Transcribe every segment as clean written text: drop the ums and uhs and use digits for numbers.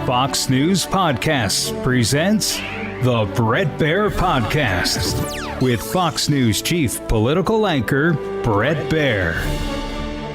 Fox News Podcasts presents the Bret Baier Podcast with Fox News Chief Political Anchor Bret Baier.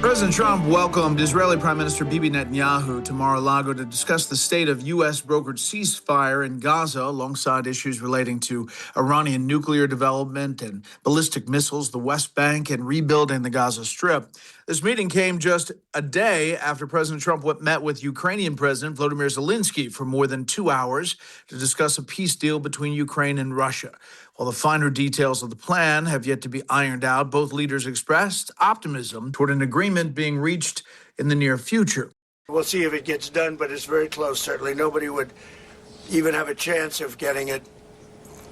President Trump welcomed Israeli Prime Minister Bibi Netanyahu to Mar-a-Lago to discuss the state of U.S. brokered ceasefire in Gaza alongside issues relating to Iranian nuclear development and ballistic missiles, the West Bank, and rebuilding the Gaza Strip. This meeting came just a day after President Trump met with Ukrainian President Volodymyr Zelensky for more than 2 hours to discuss a peace deal between Ukraine and Russia. While the finer details of the plan have yet to be ironed out, both leaders expressed optimism toward an agreement being reached in the near future. We'll see if it gets done, but it's very close, certainly. Nobody would even have a chance of getting it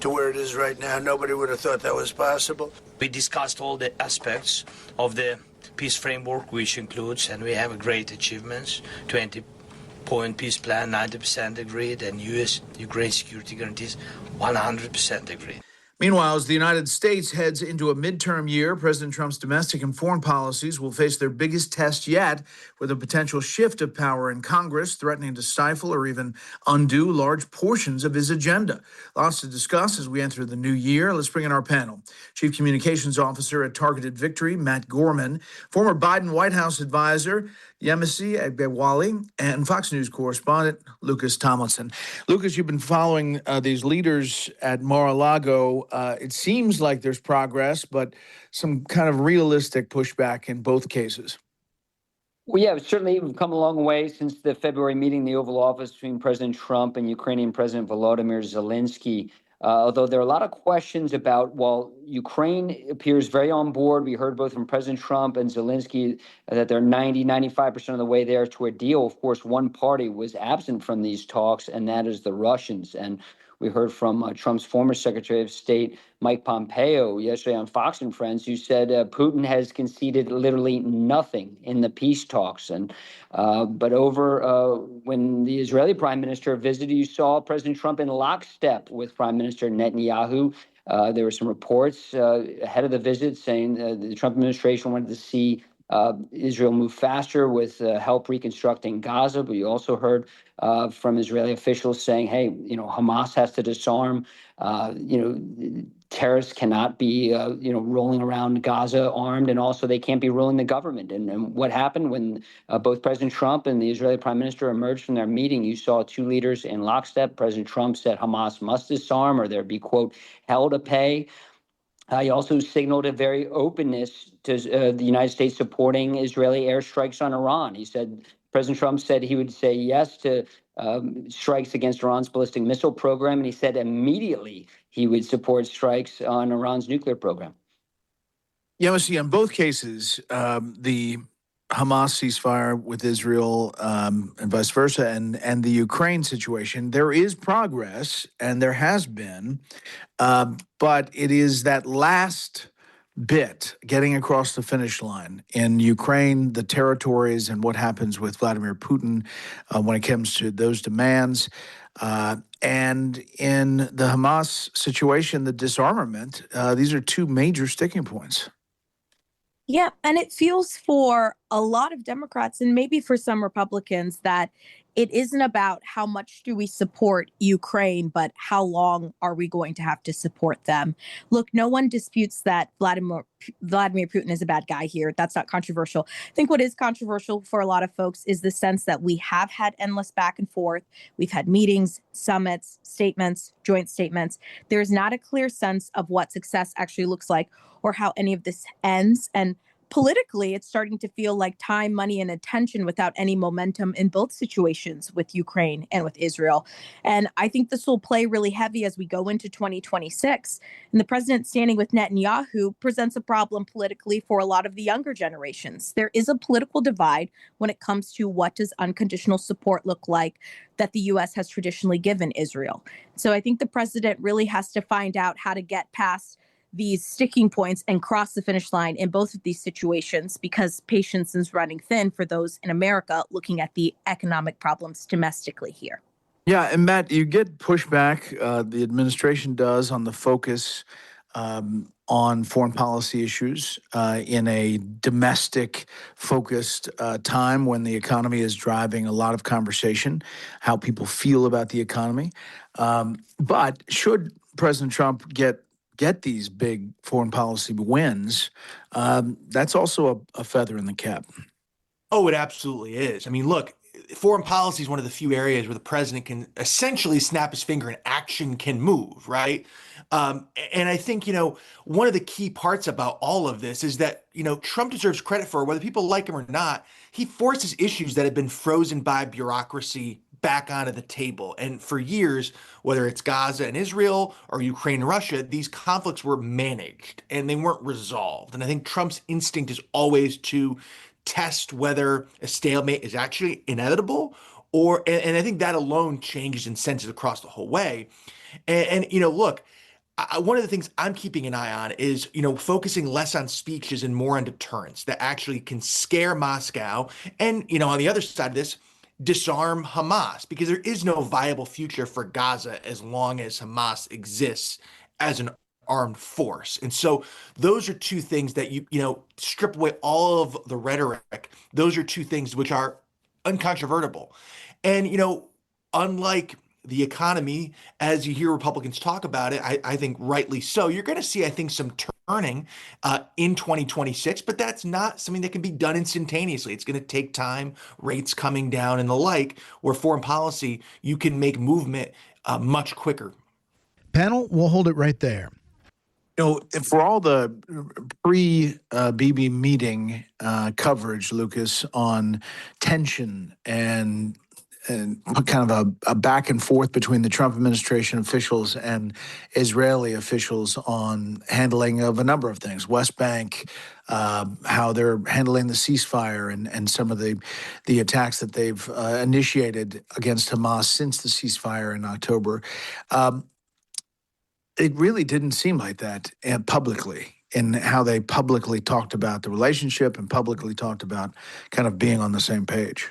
to where it is right now. Nobody would have thought that was possible. We discussed all the aspects of the peace framework, which includes, and we have great achievements, 20-point peace plan, 90% agreed, and U.S.-Ukraine security guarantees, 100% agreed. Meanwhile, as the United States heads into a midterm year, President Trump's domestic and foreign policies will face their biggest test yet, with a potential shift of power in Congress threatening to stifle or even undo large portions of his agenda. Lots to discuss as we enter the new year. Let's bring in our panel. Chief Communications Officer at Targeted Victory, Matt Gorman, former Biden White House advisor, Yemisi, Egbewole, and Fox News correspondent, Tomlinson. Lucas, you've been following these leaders at Mar-a-Lago. It seems like there's progress, but some kind of realistic pushback in both cases. Well, yeah, certainly we've come a long way since the February meeting in the Oval Office between President Trump and Ukrainian President Volodymyr Zelensky. Although there are a lot of questions about, while Ukraine appears very on board, we heard both from President Trump and Zelensky that they're 95% of the way there to a deal. Of course, one party was absent from these talks, and that is the Russians. And we heard from Trump's former Secretary of State, Mike Pompeo, yesterday on Fox and Friends, who said Putin has conceded literally nothing in the peace talks. And but over when the Israeli prime minister visited, you saw President Trump in lockstep with Prime Minister Netanyahu. There were some reports ahead of the visit saying the Trump administration wanted to see Israel move faster with help reconstructing Gaza. But you also heard from Israeli officials saying, hey, Hamas has to disarm. Terrorists cannot be, rolling around Gaza armed, and also they can't be ruling the government. And what happened when both President Trump and the Israeli prime minister emerged from their meeting, you saw two leaders in lockstep. President Trump said Hamas must disarm or there'd be, quote, hell to pay. He also signaled a very openness to the United States supporting Israeli airstrikes on Iran. President Trump said he would say yes to strikes against Iran's ballistic missile program, and he said immediately he would support strikes on Iran's nuclear program. Yemisi, in both cases, the Hamas ceasefire with Israel and vice versa, and the Ukraine situation, there is progress, and there has been, but it is that last bit getting across the finish line in Ukraine, the territories, and what happens with Vladimir Putin when it comes to those demands. And in the Hamas situation, the disarmament, these are two major sticking points. Yeah, and it feels for a lot of Democrats and maybe for some Republicans that it isn't about how much do we support Ukraine, but how long are we going to have to support them? Look, no one disputes that Vladimir Putin is a bad guy here. That's not controversial. I think what is controversial for a lot of folks is the sense that we have had endless back and forth. We've had meetings, summits, statements, joint statements. There's not a clear sense of what success actually looks like or how any of this ends. And politically, it's starting to feel like time, money, and attention without any momentum in both situations with Ukraine and with Israel. And I think this will play really heavy as we go into 2026. And the president standing with Netanyahu presents a problem politically for a lot of the younger generations. There is a political divide when it comes to what does unconditional support look like that the U.S. has traditionally given Israel. So I think the president really has to find out how to get past these sticking points and cross the finish line in both of these situations, because patience is running thin for those in America looking at the economic problems domestically here. Yeah, and Matt, you get pushback, the administration does, on the focus on foreign policy issues in a domestic focused time when the economy is driving a lot of conversation, how people feel about the economy. But should President Trump get these big foreign policy wins, that's also a feather in the cap. Oh, it absolutely is. I mean, look, foreign policy is one of the few areas where the president can essentially snap his finger and action can move, right? And I think, one of the key parts about all of this is that, Trump deserves credit for, whether people like him or not, he forces issues that have been frozen by bureaucracy back onto the table. And for years, whether it's Gaza and Israel or Ukraine and Russia, these conflicts were managed and they weren't resolved. And I think Trump's instinct is always to test whether a stalemate is actually inevitable, and I think that alone changes incentives across the whole way. And look, one of the things I'm keeping an eye on is, focusing less on speeches and more on deterrence that actually can scare Moscow. And, on the other side of this, disarm Hamas, because there is no viable future for Gaza as long as Hamas exists as an armed force. And so those are two things that you strip away all of the rhetoric. Those are two things which are uncontrovertible. And, unlike the economy, as you hear Republicans talk about it, I think rightly so, you're going to see, I think, some turning in 2026, but that's not something that can be done instantaneously. It's going to take time, rates coming down and the like, where foreign policy, you can make movement much quicker. Panel, we'll hold it right there. For all the pre-BB meeting coverage, Lucas, on tension and kind of a back and forth between the Trump administration officials and Israeli officials on handling of a number of things, West Bank, how they're handling the ceasefire and some of the attacks that they've initiated against Hamas since the ceasefire in October. It really didn't seem like that publicly, in how they publicly talked about the relationship and publicly talked about kind of being on the same page.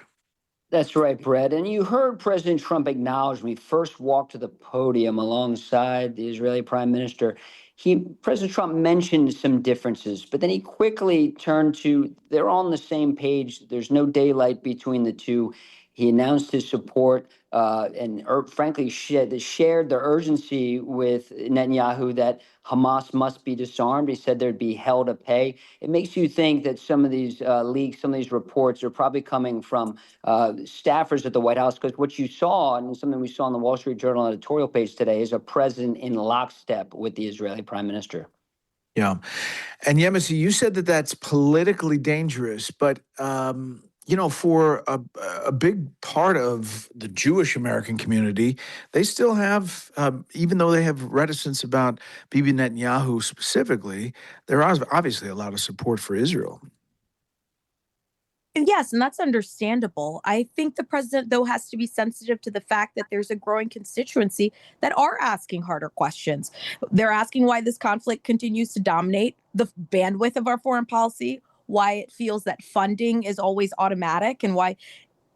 That's right, Brett. And you heard President Trump acknowledge when he first walked to the podium alongside the Israeli Prime Minister. President Trump mentioned some differences, but then he quickly turned to, they're on the same page. There's no daylight between the two. He announced his support and frankly shared the urgency with Netanyahu that Hamas must be disarmed. He said there'd be hell to pay. It makes you think that some of these leaks, some of these reports are probably coming from staffers at the White House, because what you saw, and something we saw on the Wall Street Journal editorial page today, is a president in lockstep with the Israeli prime minister. Yeah. And Yemisi, you said that that's politically dangerous, but for a big part of the Jewish American community, they still have, even though they have reticence about Bibi Netanyahu specifically, there is obviously a lot of support for Israel. Yes, and that's understandable. I think the president, though, has to be sensitive to the fact that there's a growing constituency that are asking harder questions. They're asking why this conflict continues to dominate the bandwidth of our foreign policy, why it feels that funding is always automatic, and why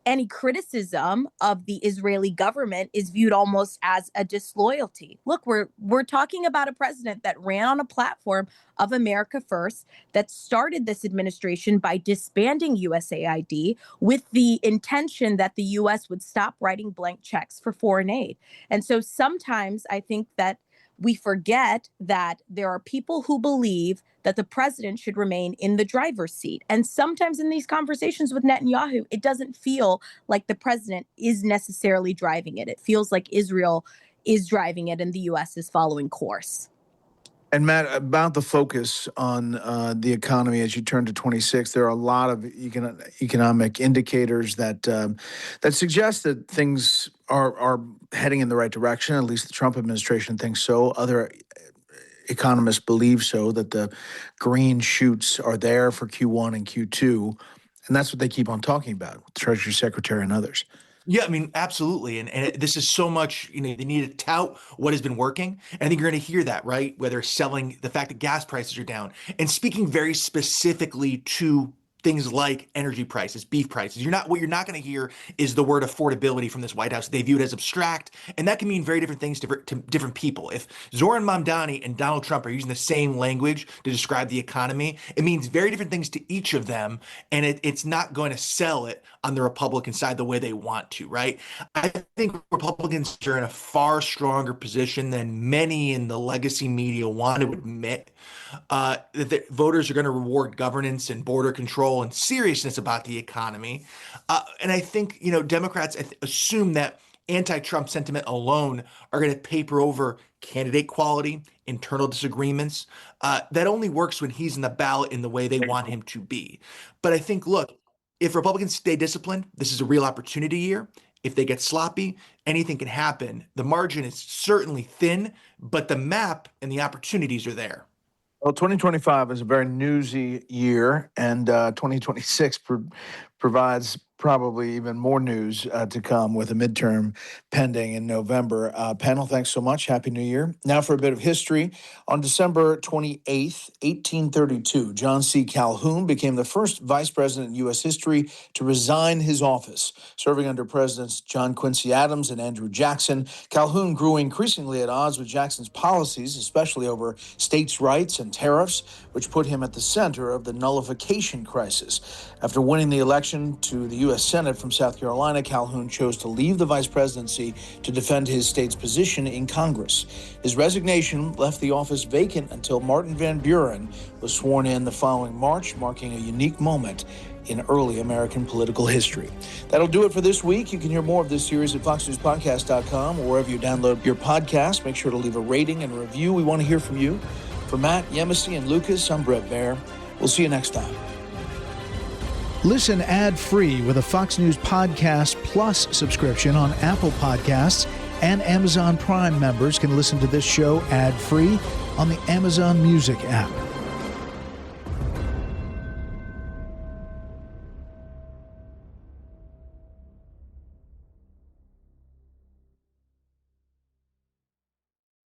any criticism of the Israeli government is viewed almost as a disloyalty. Look, we're talking about a president that ran on a platform of America First, that started this administration by disbanding USAID with the intention that the U.S. would stop writing blank checks for foreign aid. And so sometimes I think that we forget that there are people who believe that the president should remain in the driver's seat. And sometimes in these conversations with Netanyahu, it doesn't feel like the president is necessarily driving it. It feels like Israel is driving it and the U.S. is following course. And Matt, about the focus on the economy as you turn to 26, there are a lot of economic indicators that suggest that things are heading in the right direction. At least the Trump administration thinks so. Other economists believe so, that the green shoots are there for Q1 and Q2. And that's what they keep on talking about, the Treasury Secretary and others. Yeah, I mean, absolutely. And this is so much, they need to tout what has been working. And I think you're going to hear that, right? Whether selling the fact that gas prices are down and speaking very specifically to things like energy prices, beef prices. What you're not going to hear is the word affordability from this White House. They view it as abstract, and that can mean very different things to different people. If Zoran Mamdani and Donald Trump are using the same language to describe the economy, it means very different things to each of them, and it's not going to sell it on the Republican side the way they want to, right? I think Republicans are in a far stronger position than many in the legacy media want to admit. That voters are going to reward governance and border control and seriousness about the economy. And I think, Democrats assume that anti-Trump sentiment alone are going to paper over candidate quality, internal disagreements. That only works when he's in the ballot in the way they want him to be. But I think, look, if Republicans stay disciplined, this is a real opportunity year. If they get sloppy, anything can happen. The margin is certainly thin, but the map and the opportunities are there. Well, 2025 is a very newsy year, and 2026 provides probably even more news to come with a midterm pending in November. Panel, thanks so much. Happy New Year. Now for a bit of history. On December 28th, 1832, John C. Calhoun became the first vice president in U.S. history to resign his office. Serving under Presidents John Quincy Adams and Andrew Jackson, Calhoun grew increasingly at odds with Jackson's policies, especially over states' rights and tariffs, which put him at the center of the nullification crisis. After winning the election to the U.S. Senate from South Carolina, Calhoun chose to leave the vice presidency to defend his state's position in Congress. His resignation left the office vacant until Martin Van Buren was sworn in the following March, marking a unique moment in early American political history. That'll do it for this week. You can hear more of this series at foxnewspodcast.com or wherever you download your podcast. Make sure to leave a rating and a review. We want to hear from you. For Matt, Yemisi, and Lucas, I'm Brett Baer. We'll see you next time. Listen ad-free with a Fox News Podcast Plus subscription on Apple Podcasts, and Amazon Prime members can listen to this show ad-free on the Amazon Music app.